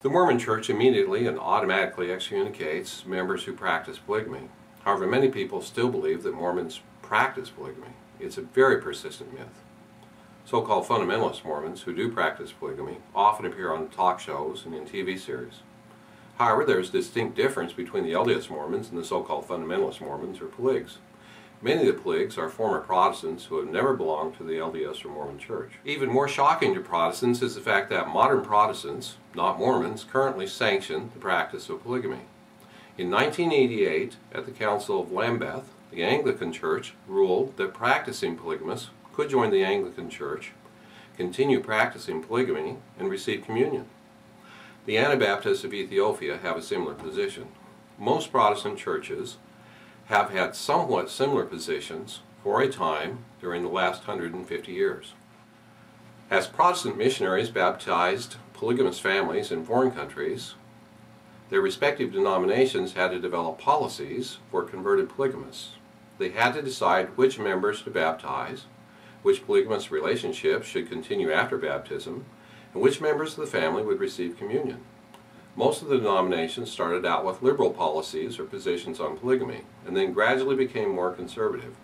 The Mormon Church immediately and automatically excommunicates members who practice polygamy. However, many people still believe that Mormons practice polygamy. It's a very persistent myth. So-called fundamentalist Mormons who do practice polygamy often appear on talk shows and in TV series. However, there is a distinct difference between the LDS Mormons and the so-called fundamentalist Mormons or Poligs. Many of the Poligs are former Protestants who have never belonged to the LDS or Mormon Church. Even more shocking to Protestants is the fact that modern Protestants, not Mormons, currently sanction the practice of polygamy. In 1988, at the Council of Lambeth, the Anglican Church ruled that practicing polygamists could join the Anglican Church, continue practicing polygamy, and receive communion. The Anabaptists of Ethiopia have a similar position. Most Protestant churches have had somewhat similar positions for a time during the last 150 years. As Protestant missionaries baptized polygamous families in foreign countries, their respective denominations had to develop policies for converted polygamists. They had to decide which members to baptize, which polygamous relationships should continue after baptism, and which members of the family would receive communion. Most of the denominations started out with liberal policies or positions on polygamy, and then gradually became more conservative.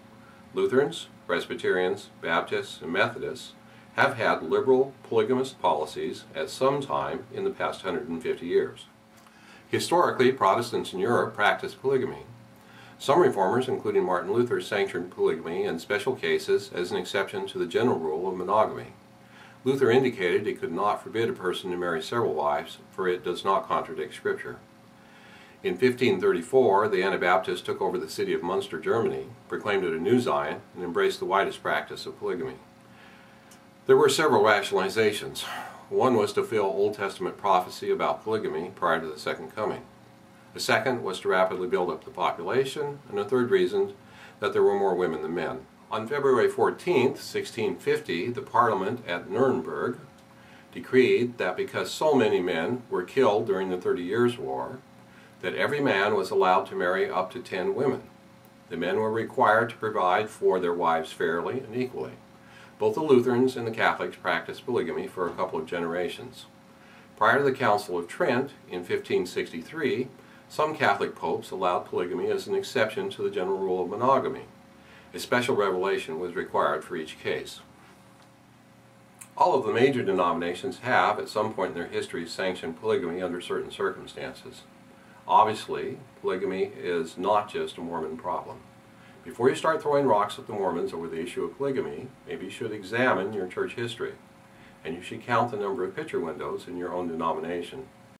Lutherans, Presbyterians, Baptists, and Methodists have had liberal polygamist policies at some time in the past 150 years. Historically, Protestants in Europe practiced polygamy. Some reformers, including Martin Luther, sanctioned polygamy in special cases as an exception to the general rule of monogamy. Luther indicated he could not forbid a person to marry several wives, for it does not contradict Scripture. In 1534, the Anabaptists took over the city of Munster, Germany, proclaimed it a new Zion, and embraced the widest practice of polygamy. There were several rationalizations. One was to fulfill Old Testament prophecy about polygamy prior to the Second Coming. A second was to rapidly build up the population, and a third reason that there were more women than men. On February 14, 1650, the Parliament at Nuremberg decreed that because so many men were killed during the 30 Years' War, that every man was allowed to marry up to 10 women. The men were required to provide for their wives fairly and equally. Both the Lutherans and the Catholics practiced polygamy for a couple of generations. Prior to the Council of Trent in 1563, some Catholic popes allowed polygamy as an exception to the general rule of monogamy. A special revelation was required for each case. All of the major denominations have, at some point in their history, sanctioned polygamy under certain circumstances. Obviously, polygamy is not just a Mormon problem. Before you start throwing rocks at the Mormons over the issue of polygamy, maybe you should examine your church history, and you should count the number of picture windows in your own denomination.